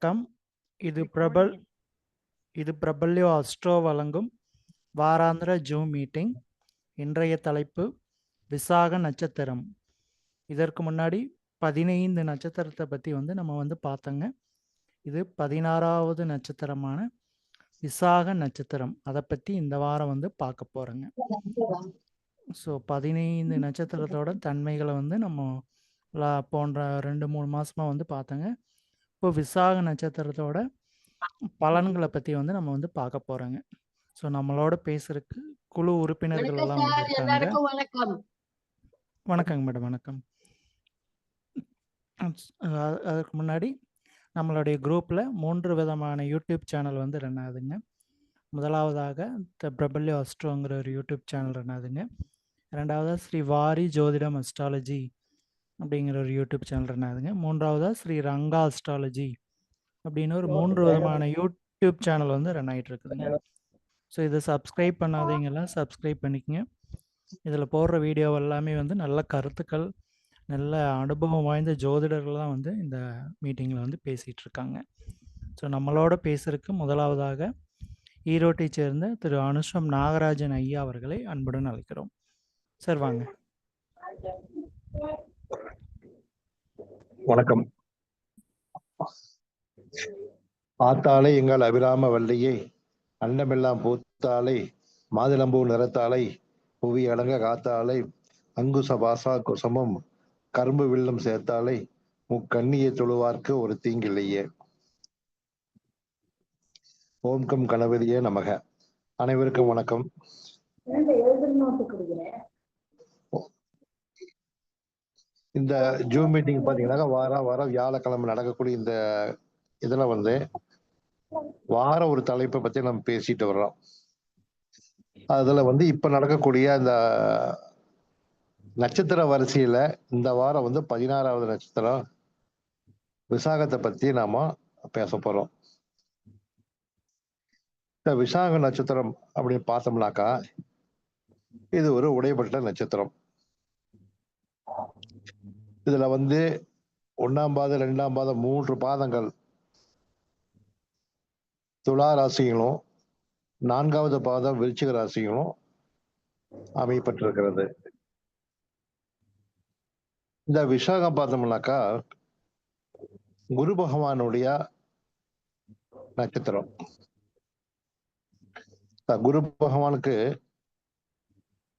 வணக்கம். இது பிரபல்யோ அஸ்ட்ரோ வழங்கும் வாராந்திர ஜூம் மீட்டிங். இன்றைய தலைப்பு விசாக நட்சத்திரம். இதற்கு முன்னாடி 15 நட்சத்திரத்தை பற்றி நம்ம பார்த்தோங்க. இது 16வது நட்சத்திரமான விசாக நட்சத்திரம். அதை பற்றி இந்த வாரம் பார்க்க போகிறோங்க. ஸோ 15 நட்சத்திரத்தோட தன்மைகளை நம்ம போன்ற 2-3 மாதமாக பார்த்தோங்க. இப்போ விசாக நட்சத்திரத்தோட பலன்களை பற்றி நம்ம பார்க்க போகிறோங்க. ஸோ நம்மளோட பேசுறதுக்கு குழு உறுப்பினர்கள் எல்லாம் இருக்காங்க. வணக்கங்க மேடம். வணக்கம். அதுக்கு முன்னாடி நம்மளுடைய குரூப்பில் 3 விதமான யூடியூப் சேனல் ரன் ஆகுதுங்க. முதலாவதாக த பிரபல்யோ அஸ்ட்ரோங்கிற ஒரு யூடியூப் சேனல் ரன் ஆகுதுங்க. ரெண்டாவதாக ஸ்ரீ வாரி ஜோதிடம் அஸ்ட்ராலஜி அப்படிங்கிற ஒரு யூடியூப் சேனல் ரன் ஆகுதுங்க. மூன்றாவதாக ஸ்ரீ ரங்கா அஸ்ட்ராலஜி அப்படின்னு ஒரு 3 விதமான யூடியூப் சேனல் ரன் ஆகிட்டு இருக்குதுங்க. ஸோ இதை சப்ஸ்கிரைப் பண்ணாதீங்கெல்லாம் சப்ஸ்கிரைப் பண்ணிக்கங்க. இதில் போடுற வீடியோ எல்லாமே நல்ல கருத்துக்கள், நல்ல அனுபவம் வாய்ந்த ஜோதிடர்கள் தான் இந்த மீட்டிங்கில் பேசிகிட்டு இருக்காங்க. ஸோ நம்மளோட பேசுறதுக்கு முதலாவதாக ஈரோட்டை சேர்ந்த திரு அனுஷம் நாகராஜன் ஐயா அவர்களை அன்புடன் அழைக்கிறோம். சார் வாங்க. வணக்கம். ஆத்தாளை எங்கள் அபிராம வள்ளியை, அண்டமெல்லாம் பூத்தாளை, மாதுளம்பூ நிறத்தாளை, புவி அடங்க காத்தாளை, அங்குச பாசா குசமும் கரும்பு வில்லும் சேர்த்தாளை, முக்கண்ணியை தொழுவார்க்கு ஒரு தீங்கில்லையே. ஓம்கம் கணபதியே நமக. அனைவருக்கும் வணக்கம். இந்த ஜூம் மீட்டிங் பாத்தீங்கன்னா வாரம் வியாழக்கிழமை நடக்கக்கூடிய இந்த இதுல வார ஒரு தலைப்பை பத்தி நம்ம பேசிட்டு வர்றோம். அதுல இப்ப நடக்கக்கூடிய இந்த நட்சத்திர வரிசையில இந்த வாரம் 16வது நட்சத்திரம் விசாகத்தை பத்தி நாம பேச போறோம். இந்த விசாக நட்சத்திரம் அப்படின்னு பார்த்தோம்னாக்கா இது ஒரு உடைப்பட்ட நட்சத்திரம். இதுல 1ஆம் பாதம், 2ஆம் பாதம், 3 பாதங்கள் துலா ராசிகளும், 4வது பாதம் விருச்சிக ராசிகளும் அமையப்பட்டிருக்கிறது. இந்த விசாகம் பார்த்தோம்னாக்கா குரு பகவானுடைய நட்சத்திரம். குரு பகவானுக்கு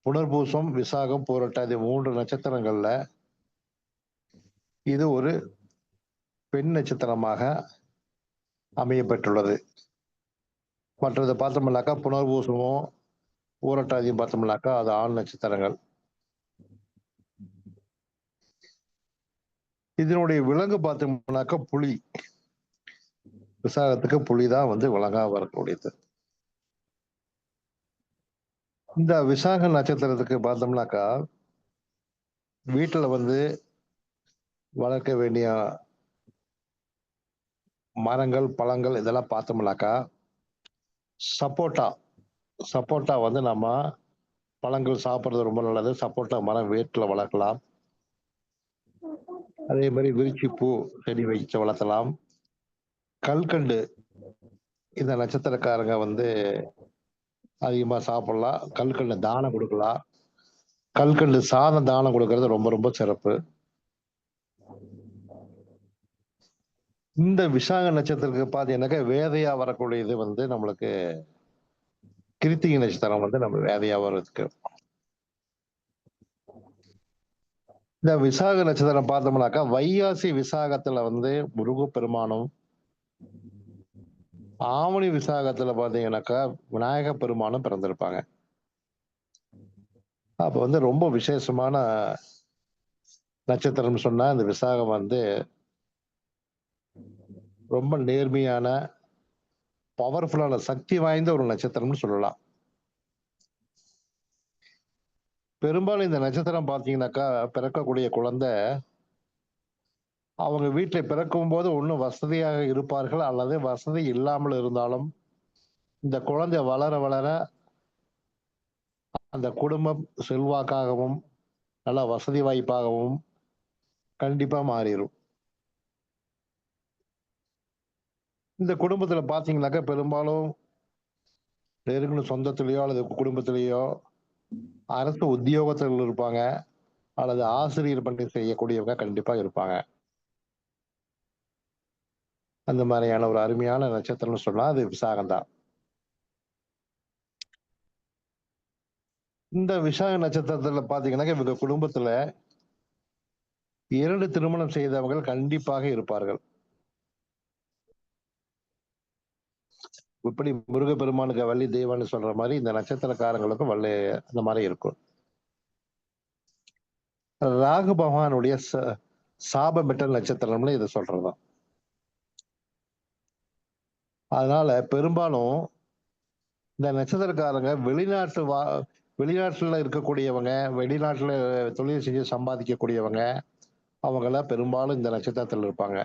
புனர்பூசம், விசாகம், பூரட்டாதி 3 நட்சத்திரங்கள்ல இது ஒரு பெண் நட்சத்திரமாக அமையப்பட்டுள்ளது. மற்றது பார்த்தோம்னாக்கா புனர்பூசமும் பூரட்டாதியும் பார்த்தோம்னாக்கா அது ஆண் நட்சத்திரங்கள். இதனுடைய விலங்கு பார்த்தோம்னாக்கா புலி. விசாகத்துக்கு புலிதான் விலங்கா வரக்கூடியது. இந்த விசாக நட்சத்திரத்துக்கு பார்த்தோம்னாக்கா வீட்டுல வளர்க்க வேண்டிய மரங்கள், பழங்கள் இதெல்லாம் பார்த்தோம்னாக்கா சப்போட்டா நம்ம பழங்கள் சாப்பிட்றது ரொம்ப நல்லது. சப்போட்டா மரம் வீட்டுல வளர்க்கலாம். அதே மாதிரி விரிச்சி பூ செடி வச்சு வளர்த்தலாம். கல்கண்டு இந்த நட்சத்திரக்காரங்க அதிகமா சாப்பிடலாம். கல்கண்டு தானம் கொடுக்கலாம். கல்கண்டு சாதம் தானம் கொடுக்கறது ரொம்ப ரொம்ப சிறப்பு. இந்த விசாக நட்சத்திரத்துக்கு பார்த்தீங்கன்னாக்கா வேதையா வரக்கூடியது நம்மளுக்கு கிருத்திகை நட்சத்திரம் நம்ம வேதையா வர்றதுக்கு. இந்த விசாக நட்சத்திரம் பார்த்தோம்னாக்கா வைகாசி விசாகத்துல முருகப்பெருமானும், ஆவணி விசாகத்துல பாத்தீங்கன்னாக்கா விநாயக பெருமானும் பிறந்திருப்பாங்க. அப்ப ரொம்ப விசேஷமான நட்சத்திரம் சொன்னா இந்த விசாகம் ரொம்ப நேர்மையான, பவர்ஃபுல்லான, சக்தி வாய்ந்த ஒரு நட்சத்திரம்னு சொல்லலாம். பெரும்பாலும் இந்த நட்சத்திரம் பார்த்தீங்கன்னாக்கா பிறக்கக்கூடிய குழந்தை அவங்க வீட்டுல பிறக்கும் போது ஒன்றும் வசதியாக இருப்பார்கள், அல்லது வசதி இல்லாமல் இருந்தாலும் இந்த குழந்தை வளர வளர அந்த குடும்பம் செல்வாக்காகவும் நல்ல வசதி வாய்ப்பாகவும் கண்டிப்பா மாறிடும். இந்த குடும்பத்துல பாத்தீங்கன்னாக்கா பெரும்பாலும் நெருங்கின சொந்தத்திலேயோ அல்லது குடும்பத்திலேயோ அரசு உத்தியோகத்தில் இருப்பாங்க, அல்லது ஆசிரியர் பணி செய்யக்கூடியவங்க கண்டிப்பா இருப்பாங்க. அந்த மாதிரியான ஒரு அருமையான நட்சத்திரம்னு சொன்னா அது விசாகம் தான். இந்த விசாக நட்சத்திரத்துல பாத்தீங்கன்னாக்கா இவங்க குடும்பத்துல 2 திருமணம் செய்தவர்கள் கண்டிப்பாக இருப்பார்கள். இப்படி முருகப்பெருமானுக்கு வள்ளி தெய்வான்னு சொல்ற மாதிரி இந்த நட்சத்திரக்காரங்களுக்கும் வள்ளி அந்த மாதிரி இருக்கும். ராகு பகவானுடைய சாபம் பெற்ற நட்சத்திரம்னு இதை சொல்றதுதான். அதனால பெரும்பாலும் இந்த நட்சத்திரக்காரங்க வெளிநாட்டுல இருக்கக்கூடியவங்க, வெளிநாட்டுல தொழில் செஞ்சு சம்பாதிக்கக்கூடியவங்க, அவங்கள பெரும்பாலும் இந்த நட்சத்திரத்துல இருப்பாங்க.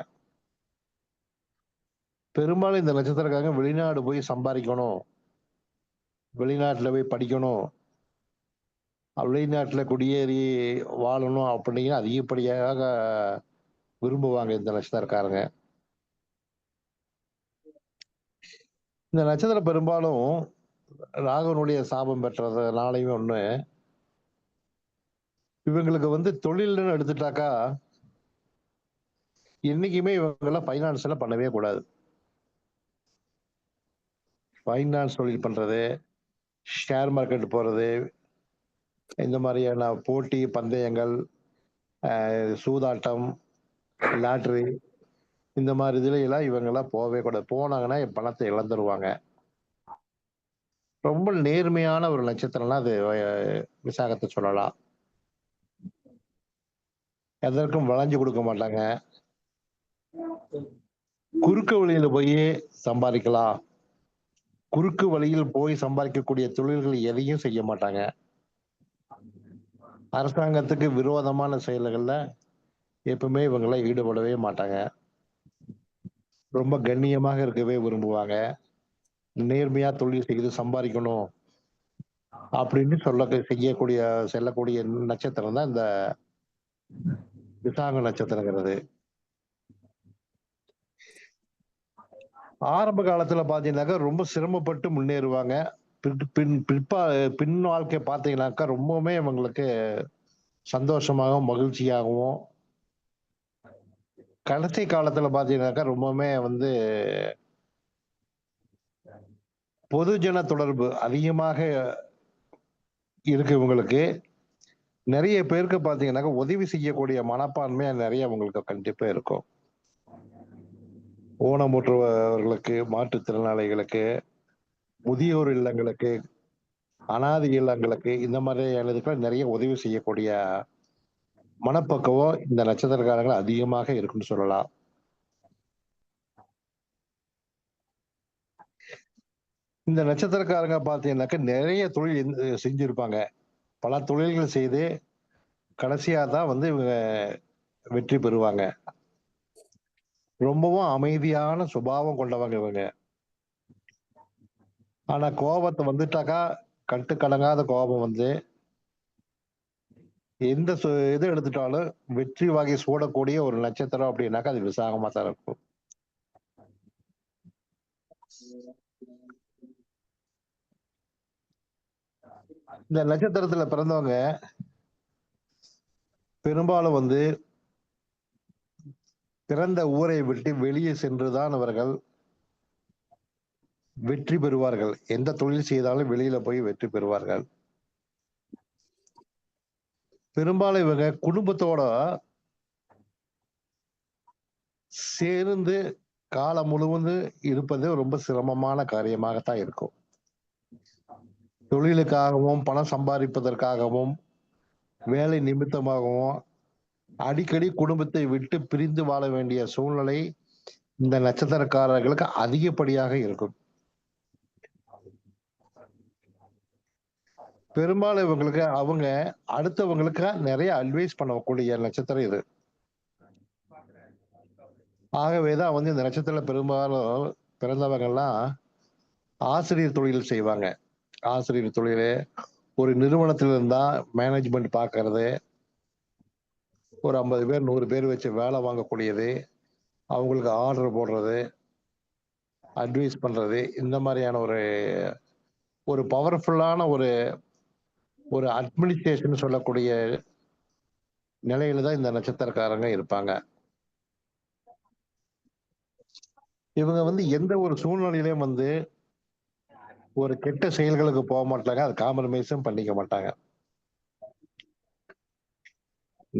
பெரும்பாலும் இந்த நட்சத்திரக்காரங்க வெளிநாடு போய் சம்பாதிக்கணும், வெளிநாட்டுல போய் படிக்கணும், வெளிநாட்டுல குடியேறி வாழணும் அப்படின்னு அதிகப்படியாக விரும்புவாங்க இந்த நட்சத்திரக்காரங்க. இந்த நட்சத்திரம் பெரும்பாலும் ராகுனுடைய சாபம் பெற்றதுனாலையும் ஒண்ணு, இவங்களுக்கு வந்து தொழில்னு எடுத்துட்டாக்கா என்னைக்குமே இவங்கெல்லாம் ஃபைனான்ஸ்ல பண்ணவே கூடாது. ஃபைனான்ஸ் தொழில் பண்றது, ஷேர் மார்க்கெட் போறது, இந்த மாதிரியான போட்டி பந்தயங்கள், சூதாட்டம், லாட்டரி இந்த மாதிரி இதுல எல்லாம் இவங்கெல்லாம் போகவே கூடாது. போனாங்கன்னா பணத்தை இழந்துருவாங்க. ரொம்ப நேர்மையான ஒரு நட்சத்திரம்னா அது விசாகத்தை சொல்லலாம். எதற்கும் வளைஞ்சு கொடுக்க மாட்டாங்க. குறுக்கு வழியில போய் சம்பாதிக்கலாம், குறுக்கு வழியில் போய் சம்பாதிக்கக்கூடிய தொழில்கள் எதையும் செய்ய மாட்டாங்க. அரசாங்கத்துக்கு விரோதமான செயல்கள்ல எப்பவுமே இவங்கெல்லாம் ஈடுபடவே மாட்டாங்க. ரொம்ப கண்ணியமாக இருக்கவே விரும்புவாங்க. நேர்மையா தொழில் செய்து சம்பாதிக்கணும் அப்படின்னு செல்லக்கூடிய நட்சத்திரம் தான் இந்த விசாக நட்சத்திரங்கிறது. ஆரம்ப காலத்துல பாத்தீங்கன்னாக்கா ரொம்ப சிரமப்பட்டு முன்னேறுவாங்க. பின் வாழ்க்கை பாத்தீங்கன்னாக்கா ரொம்பவுமே இவங்களுக்கு சந்தோஷமாகவும் மகிழ்ச்சியாகவும், கடைசி காலத்துல பாத்தீங்கன்னாக்கா ரொம்பவுமே வந்து பொதுஜன தொடர்பு அதிகமாக இருக்கு இவங்களுக்கு. நிறைய பேருக்கு பாத்தீங்கன்னாக்கா உதவி செய்யக்கூடிய மனப்பான்மை நிறைய உங்களுக்கு கண்டிப்பா இருக்கும். ஊனமுற்றவர்களுக்கு, மாற்றுத்திறனாளிகளுக்கு, முதியோர் இல்லங்களுக்கு, அனாதை இல்லங்களுக்கு இந்த மாதிரியானதுக்கு நிறைய உதவி செய்யக்கூடிய மனப்பக்குவம் இந்த நட்சத்திரக்காரர்கள் அதிகமாக இருக்குன்னு சொல்லலாம். இந்த நட்சத்திரக்காரங்க பாத்தீங்கன்னாக்க நிறைய தொழில் செஞ்சிருப்பாங்க. பல தொழில்கள் செய்து கடைசியா தான் வந்து இவங்க வெற்றி பெறுவாங்க. ரொம்பவும் அமைதியான சுபாவம் கொண்டவங்க இவங்க. ஆனா கோபத்தை வந்துட்டாக்கா கட்டுக்கடங்காத கோபம் வந்து எந்த இது எடுத்துட்டாலும் வெற்றி வகை சூடக்கூடிய ஒரு நட்சத்திரம் அப்படின்னாக்கா அது விசாகமா தான் இருக்கும். இந்த நட்சத்திரத்துல பிறந்தவங்க பெரும்பாலும் வந்து பிறந்த ஊரை விட்டு வெளியே சென்றுதான் அவர்கள் வெற்றி பெறுவார்கள். எந்த தொழில் செய்தாலும் வெளியில போய் வெற்றி பெறுவார்கள். பெரும்பாலும் இவங்க குடும்பத்தோட சேர்ந்து காலம் முழுவதும் இருப்பது ரொம்ப சிரமமான காரியமாகத்தான் இருக்கும். தொழிலுக்காகவும் பணம் சம்பாதிப்பதற்காகவும் வேலை நிமித்தமாகவும் அடிக்கடி குடும்பத்தை விட்டு பிரிந்து வாழ வேண்டிய சூழ்நிலை இந்த நட்சத்திரக்காரர்களுக்கு அதிகப்படியாக இருக்கும். பெரும்பாலும் இவங்களுக்கு அவங்க அடுத்தவங்களுக்கு நிறைய அட்வைஸ் பண்ணக்கூடிய நட்சத்திரம் இது. ஆகவேதான் வந்து இந்த நட்சத்திரத்துல பெரும்பாலும் பிறந்தவங்க எல்லாம் ஆசிரியர் தொழில் செய்வாங்க. ஆசிரியர் தொழில் ஒரு நிறுவனத்தில் இருந்தா மேனேஜ்மெண்ட் பார்க்கறது, ஒரு 50 பேர் 100 பேர் வச்சு வேலை வாங்கக்கூடியது, அவங்களுக்கு ஆர்டர் போடுறது, அட்வைஸ் பண்றது, இந்த மாதிரியான ஒரு பவர்ஃபுல்லான ஒரு அட்மினிஸ்ட்ரேஷன் சொல்லக்கூடிய நிலையில தான் இந்த நட்சத்திரக்காரங்க இருப்பாங்க. இவங்க வந்து எந்த ஒரு சூழ்நிலையிலும் வந்து ஒரு கெட்ட செயல்களுக்கு போக மாட்டாங்க. அது காம்ப்ரமைஸும் பண்ணிக்க மாட்டாங்க.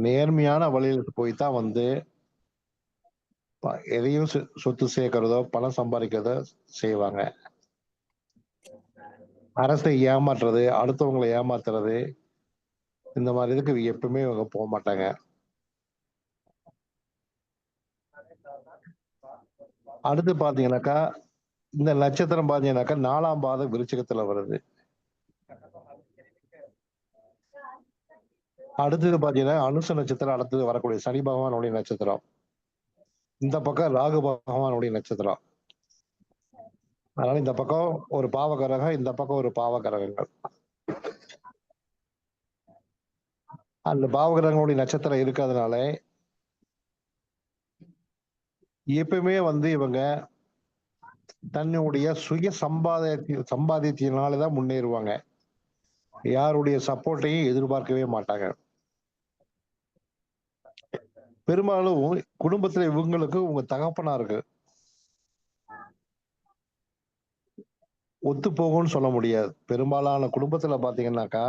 நேர்மையான வழியில போய் தான் வந்து எதையும் சொத்து சேர்க்கிறதோ, பணம் சம்பாதிக்கிறதோ செய்வாங்க. அரசை ஏமாற்றுறது, அடுத்தவங்களை ஏமாத்துறது, இந்த மாதிரி இதுக்கு எப்பவுமே இவங்க போக மாட்டாங்க. அடுத்து பாத்தீங்கன்னாக்கா, இந்த நட்சத்திரம் பாத்தீங்கன்னாக்கா 4ஆம் பாதம் விருச்சிகத்துல வருது. அடுத்தது பாத்தீங்கன்னா அனுச நட்சத்திரம், அடுத்தது வரக்கூடிய சனி பகவானுடைய நட்சத்திரம். இந்த பக்கம் ராகு பகவானுடைய நட்சத்திரம். அதனால இந்த பக்கம் ஒரு பாவகரகம், இந்த பக்கம் ஒரு பாவகரகங்கள். அந்த பாவகிரகங்களுடைய நட்சத்திரம் இருக்கிறதுனால எப்பவுமே வந்து இவங்க தன்னுடைய சுய சம்பாதியத்தினாலதான் முன்னேறுவாங்க. யாருடைய சப்போர்ட்டையும் எதிர்பார்க்கவே மாட்டாங்க. பெரும்பாலும் குடும்பத்துல இவங்களுக்கு உங்க தகப்பனாருக்கு ஒத்து போகும்னு சொல்ல முடியாது. பெரும்பாலான குடும்பத்துல பாத்தீங்கன்னாக்கா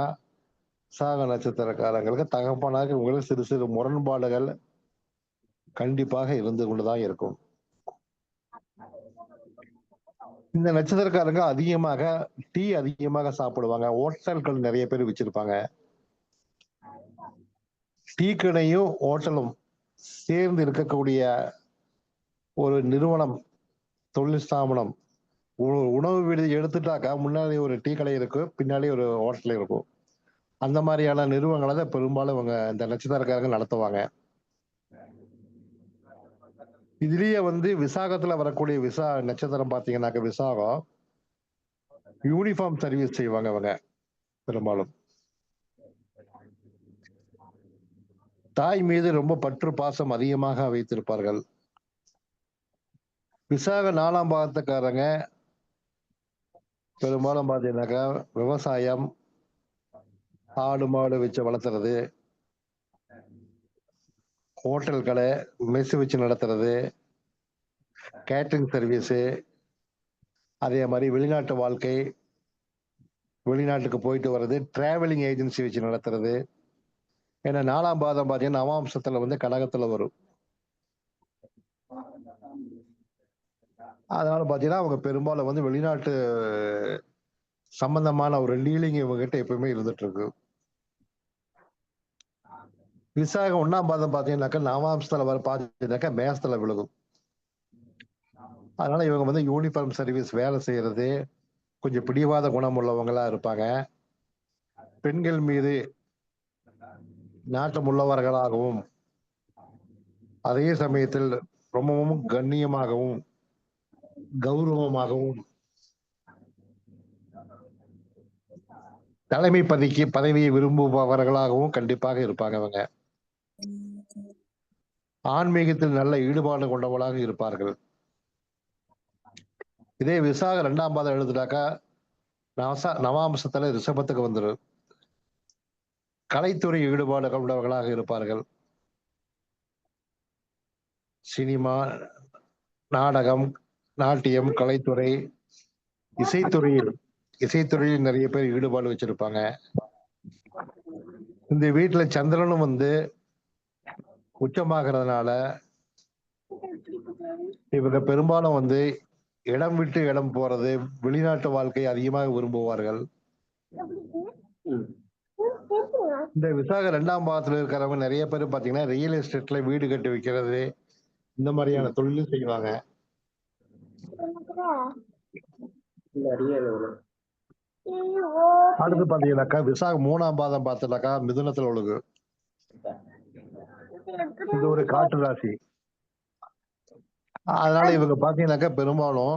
விசாக நட்சத்திரக்காரங்களுக்கு தகப்பனாருக்கு உங்களுக்கு சிறு சிறு முரண்பாடுகள் கண்டிப்பாக இருந்து கொண்டுதான் இருக்கும். இந்த நட்சத்திரக்காரங்க அதிகமாக டீ அதிகமாக சாப்பிடுவாங்க. ஹோட்டல்கள் நிறைய பேர் வச்சிருப்பாங்க. டீ கடையும் ஹோட்டலும் சேர்ந்து இருக்கக்கூடிய ஒரு நிறுவனம், தொழில் ஸ்தாபனம், உணவு விடுதி எடுத்துட்டாக்கா முன்னாடி ஒரு டீ கடை இருக்கு, பின்னாடி ஒரு ஹோட்டல் இருக்கும். அந்த மாதிரியான நிறுவனங்களை தான் பெரும்பாலும் இவங்க இந்த நட்சத்திரக்காரங்க நடத்துவாங்க. இதுலயே வந்து விசாகத்துல வரக்கூடிய நட்சத்திரம் பாத்தீங்கன்னாக்க விசாகம் யூனிஃபார்ம் சர்வீஸ் செய்வாங்க அவங்க பெரும்பாலும். தாய் மீது ரொம்ப பற்று பாசம் அதிகமாக வைத்திருப்பார்கள். விசாக 4ஆம் பாகத்துக்காரங்க பெரும்பாலும் பாத்தீங்கன்னாக்கா விவசாயம், ஆடு மாடு வச்சு வளர்த்துறது, ஹோட்டல் கடை, மெஸ் வச்சு நடத்துறது, கேட்டரிங் சர்வீஸ், அதே மாதிரி வெளிநாட்டு வாழ்க்கை, வெளிநாட்டுக்கு போயிட்டு வர்றது, டிராவலிங் ஏஜென்சி வச்சு நடத்துறது. ஏன்னா 4ஆம் பாதம் பாத்தீங்கன்னா நவாம்சத்துல வந்து கடகத்துல வரும். அதனால பாத்தீங்கன்னா அவங்க பெரும்பாலும் வந்து வெளிநாட்டு சம்பந்தமான ஒரு டீலிங் இவங்க கிட்ட எப்பவுமே இருந்துட்டு இருக்கு. விசாகம் 1ஆம் பாதம் பாத்தீங்கன்னாக்கா நவாம்சத்துல வர பாத்தீங்கன்னாக்கா மேசத்துல விழுகும். அதனால இவங்க வந்து யூனிஃபார்ம் சர்வீஸ் வேலை செய்யறது, கொஞ்சம் பிடிவாத குணம் உள்ளவங்களா இருப்பாங்க. பெண்கள் மீது நாட்டம் உள்ளவர்களாகவும், அதே சமயத்தில் ரொம்பவும் கண்ணியமாகவும் கௌரவமாகவும் தலைமை பதவியை விரும்புபவர்களாகவும் கண்டிப்பாக இருப்பாங்க அவங்க. ஆன்மீகத்தில் நல்ல ஈடுபாடு கொண்டவர்களாக இருப்பார்கள். இதே விசாக 2ஆம் பாதம் எழுதுனாக்கா நவாம்சத்துல ரிஷபத்துக்கு வந்துடும். கலைத்துறை ஈடுபாடு கொண்டவர்களாக இருப்பார்கள். சினிமா, நாடகம், நாட்டியம், கலைத்துறை, இசைத்துறையில் நிறைய பேர் ஈடுபாடு வச்சிருப்பாங்க. இந்த வீட்டுல சந்திரனும் வந்து உச்சமாகிறதுனால இவங்க பெரும்பாலும் வந்து இடம் விட்டு இடம் போறது, வெளிநாட்டு வாழ்க்கையை அதிகமாக விரும்புவார்கள். இந்த விசாக 2ஆம் பாகத்துல இருக்கிறவங்க நிறைய பேர் பாத்தீங்கன்னா ரியல் எஸ்டேட்ல வீடு கட்டி வைக்கிறது, இந்த மாதிரியான தொழிலும் செய்வாங்க. அடுத்து பாத்தீங்கன்னாக்கா விசாக 3ஆம் பாதம் பார்த்தனாக்கா மிதுனத்துல ஒழுகு. இது ஒரு காற்று ராசி. அதனால இவங்க பாத்தீங்கன்னாக்கா பெரும்பாலும்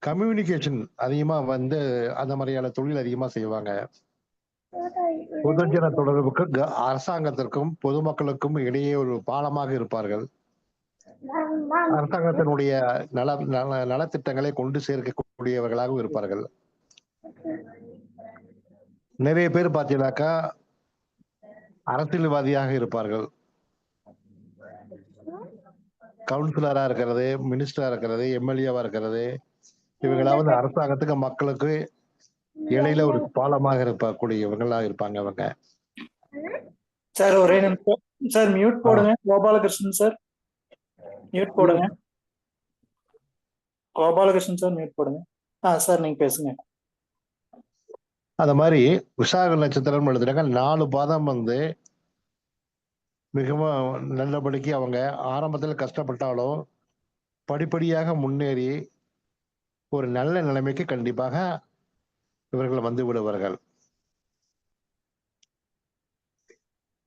கம்யூனிகேஷன் அதிகமா வந்து அந்த மாதிரியான தொழில் அதிகமா செய்வாங்க. பொதுஜன தொடர்புக்கு அரசாங்கத்திற்கும் பொதுமக்களுக்கும் இடையே ஒரு பாலமாக இருப்பார்கள். அரசாங்கத்தினுடைய நலத்திட்டங்களை கொண்டு சேர்க்கக்கூடியவர்களாகவும் இருப்பார்கள். நிறைய பேர் பார்த்தீங்கன்னாக்கா அரசியல்வாதியாக இருப்பார்கள். கவுன்சிலரா இருக்கிறது, மினிஸ்டரா இருக்கிறது, எம்எல்ஏவா இருக்கிறது, இவங்களாவது அரசாங்கத்துக்கு மக்களுக்கு இடையில ஒரு பாலமாக இருக்கக்கூடியவங்களா இருப்பாங்க அவங்க. சார் ஒரே நிமிஷம் சார், மியூட் போடுங்க. கோபாலகிருஷ்ணன் சார் மியூட் போடுங்க. கோபாலகிருஷ்ணன் சார் மியூட் போடுங்க. சார் நீங்க பேசுங்க. அந்த மாதிரி விசாக நட்சத்திரம் எழுதுறாங்க. 4 பாதம் வந்து மிகவும் நல்லபடிக்கு அவங்க ஆரம்பத்தில் கஷ்டப்பட்டாலும் படிப்படியாக முன்னேறி ஒரு நல்ல நிலைமைக்கு கண்டிப்பாக இவர்கள் வந்து விடுவார்கள்.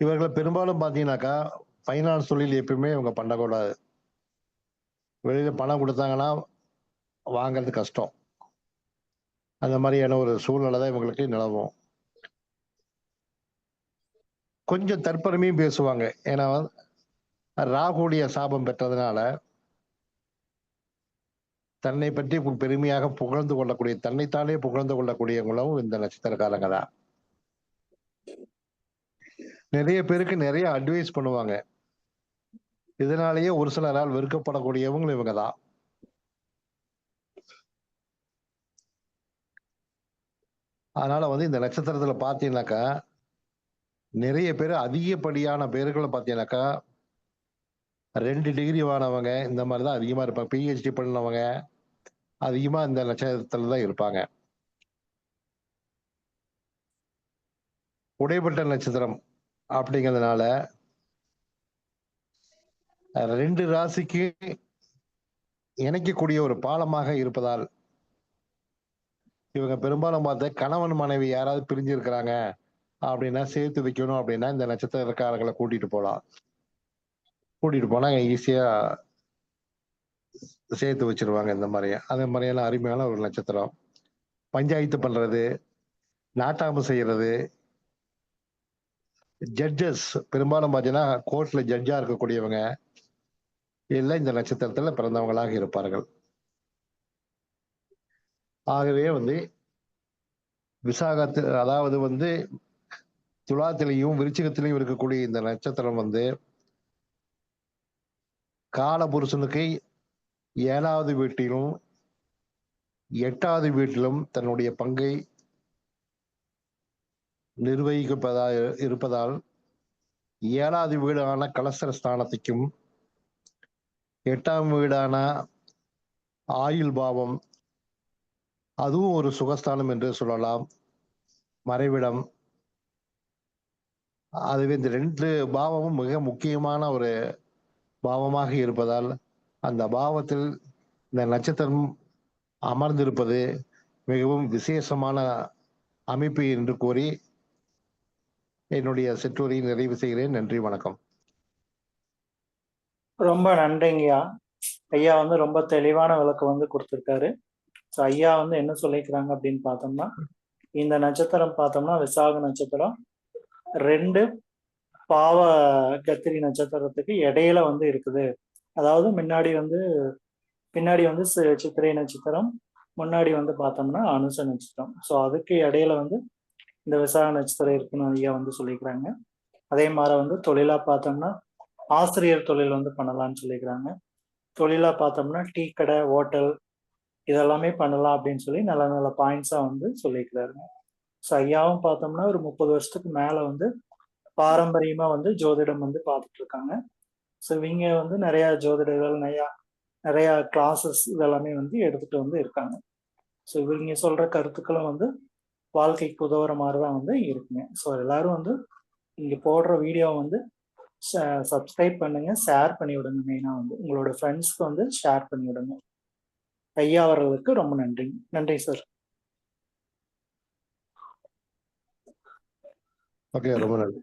இவர்கள் பெரும்பாலும் பார்த்தீங்கன்னாக்கா ஃபைனான்ஸ் தொழில் எப்பயுமே இவங்க பண்ணக்கூடாது. வெளியில பணம் கொடுத்தாங்கன்னா வாங்கிறது கஷ்டம். அந்த மாதிரியான ஒரு சூழ்நிலை தான் இவங்களுக்கு நிலவும். கொஞ்சம் தற்பெருமையும் பேசுவாங்க. ஏன்னா ராகுடைய சாபம் பெற்றதுனால தன்னை பற்றி பெருமையாக புகழ்ந்து கொள்ளக்கூடிய, தன்னைத்தானே புகழ்ந்து கொள்ளக்கூடியவங்களும் இந்த நட்சத்திரக்காரங்க தான். நிறைய பேருக்கு நிறைய அட்வைஸ் பண்ணுவாங்க. இதனாலேயே ஒரு சிலரால் வெறுக்கப்படக்கூடியவங்களும் இவங்க தான். அதனால வந்து இந்த நட்சத்திரத்துல பார்த்தீங்கன்னாக்கா நிறைய பேர், அதிகப்படியான பேர்களை பார்த்தீங்கன்னாக்கா 2 டிகிரி வானவங்க இந்த மாதிரி தான் அதிகமா இருப்பாங்க. பிஹெச்டி பண்ணவங்க அதிகமா இந்த நட்சத்திரத்துல தான் இருப்பாங்க. உடைப்பட்ட நட்சத்திரம் அப்படிங்கிறதுனால 2 ராசிக்கு இணைக்கக்கூடிய ஒரு பாலமாக இருப்பதால் இவங்க பெரும்பாலும் பார்த்த கணவன் மனைவி யாராவது பிரிஞ்சு இருக்கிறாங்க அப்படின்னா சேர்த்து வைக்கணும் அப்படின்னா இந்த நட்சத்திரக்காரர்களை கூட்டிட்டு போனா ஈஸியா சேர்த்து வச்சிருவாங்க. இந்த மாதிரி அதே மாதிரியான அருமையான ஒரு நட்சத்திரம். பஞ்சாயத்து பண்றது, நாட்டாம செய்யறது, ஜட்ஜஸ் பெரும்பாலும் பார்த்தீங்கன்னா கோர்ட்ல ஜட்ஜா இருக்கக்கூடியவங்க எல்லாம் இந்த நட்சத்திரத்துல பிறந்தவங்களாக இருப்பார்கள். ஆகவே வந்து விசாகத்து, அதாவது வந்து துலாத்திலையும் விருச்சிகத்திலையும் இருக்கக்கூடிய இந்த நட்சத்திரம் வந்து காலபுருஷனுக்கு 7வது வீட்டிலும் 8வது வீட்டிலும் தன்னுடைய பங்கை இருப்பதால் 7வது வீடான கலசர ஸ்தானத்துக்கும் 8ஆம் வீடான ஆயுள் பாவம், அதுவும் ஒரு சுகஸ்தானம் என்று சொல்லலாம், மறைவிடம். அதுவே இந்த 2 பாவமும் மிக முக்கியமான ஒரு பாவமாக இருப்பதால் அந்த பாவத்தில் இந்த நட்சத்திரம் அமர்ந்திருப்பது மிகவும் விசேஷமான அமைப்பு என்று கூறி என்னுடைய சிற்றுரையை நிறைவு செய்கிறேன். நன்றி, வணக்கம். ரொம்ப நன்றிங்கய்யா. ஐயா வந்து ரொம்ப தெளிவான விளக்கம் வந்து கொடுத்துருக்காரு. ஸோ ஐயா வந்து என்ன சொல்லிக்கிறாங்க அப்படின்னு பார்த்தோம்னா, இந்த நட்சத்திரம் பார்த்தோம்னா விசாக நட்சத்திரம் 2 பாவ கத்திரி நட்சத்திரத்துக்கு இடையில வந்து இருக்குது. அதாவது பின்னாடி வந்து சித்திரை நட்சத்திரம், முன்னாடி வந்து பார்த்தோம்னா அனுச நட்சத்திரம். ஸோ அதுக்கு இடையில வந்து இந்த விசாக நட்சத்திரம் இருக்குன்னு ஐயா வந்து சொல்லிக்கிறாங்க. அதே மாதிரி வந்து தொழிலா பார்த்தோம்னா ஆசிரியர் தொழில் வந்து பண்ணலாம்னு சொல்லிக்கிறாங்க. தொழிலா பார்த்தோம்னா டீ கடை, ஹோட்டல் இதெல்லாமே பண்ணலாம் அப்படின்னு சொல்லி நல்ல நல்ல பாயிண்ட்ஸா வந்து சொல்லிக்கிறாருங்க. ஸோ ஐயாவும் பார்த்தோம்னா ஒரு 30 வருஷத்துக்கு மேல வந்து பாரம்பரியமா வந்து ஜோதிடம் வந்து பார்த்துட்டு இருக்காங்க. ஸோ இவங்க வந்து நிறைய ஜோதிடர்கள், நிறைய கிளாஸஸ் இதெல்லாமே வந்து எடுத்துட்டு வந்து இருக்காங்க. ஸோ இவங்க சொல்ற கருத்துக்களும் வந்து வாழ்க்கைக்கு உதவுற மாதிரி தான் வந்து இருக்குங்க. ஸோ எல்லாரும் வந்து இங்க போடுற வீடியோ வந்து சப்ஸ்கிரைப் பண்ணுங்க, ஷேர் பண்ணி விடுங்க. மெயினா வந்து உங்களோட ஃப்ரெண்ட்ஸ்க்கு வந்து ஷேர் பண்ணி விடுங்க. ஐயா அவர்களுக்கு ரொம்ப நன்றி. நன்றி சார். ஓகே, ரொம்ப நன்றி.